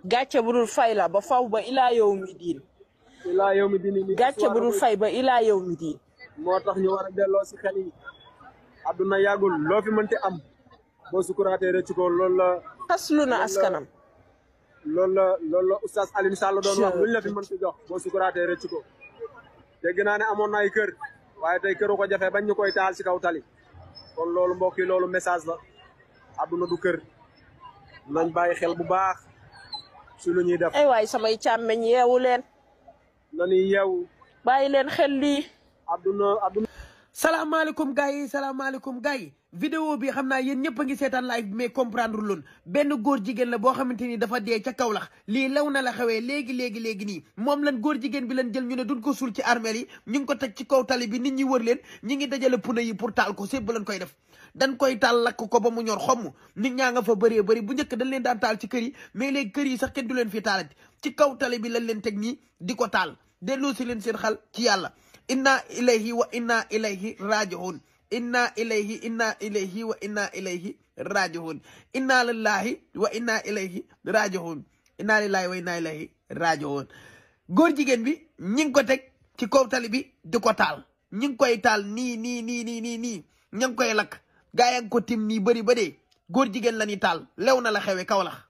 gàcce bu dul fay la ba faw ba ilaa yow mi diin. ilaa yow mi diin gàcce bu dul fay ba ilaa yow mi diin. moo tax ñu war a delloo si xel yi. àdduna yàggul loo fi mënti am boo sukuraatee rëcc ko loolu la. xaslu na askanam. loolu la oustaz Alioune Sall doon wax luñ la fi mënti jox boo sukuraatee rëcc ko. dégg naa ne amoon na ay kër waaye tey këru ko jafe bañ ñu koy taal si kaw tali. kon loolu mbokk yi loolu message la. àdduna du kër nañ bàyyi xel bu baax si lu ñuy def. ay waay samay càmmeñ yeewu leen. nañuy yeewu. bàyyi leen xel lii. àdduna. salaamaaleykum gars yi salaamaaleykum gars yi vidéo bi xam naa yéen ñëpp a ngi seetaan live bi mais comprendre loon benn góor jigéen la boo xamante ni dafa dee ca Kaolack lii lew na la xewee léegi nii moom lan góor jigéen bi lan jël ñu ne duñ ko suul ci armeel yi ñu ngi ko teg ci kaw tali bi nit ñi wër leen ñi ngi dajale pneu yi pour taal ko sépp lañ koy def dañ koy taal lakk ko ba mu ñor xomm nit ñaa nga fa bëree bëri bu njëkk dañ leen daan taal ci kër yi mais léegi kër yi sax kenn du leen fi taalati ci kaw tali bi lañ leen teg nii di ko taal delloo si leen seen xel ci yàlla inna ilayhi wa inna ilayhi raji'un inna ilayhi wa inna ilayhi raji'un inna lillahi wa inna ilayhi raji'un inna lillahi wa inna ilayhi raji'un góor jigéen bi ñi ngi ko teg ci kaw tali bi di ko taal ñi ngi koy taal nii ña ngi koy lakk gaa yaa ngi ko tim nii bëri ba dee góor jigéen la ñuy taal lew na la xewe Kaolack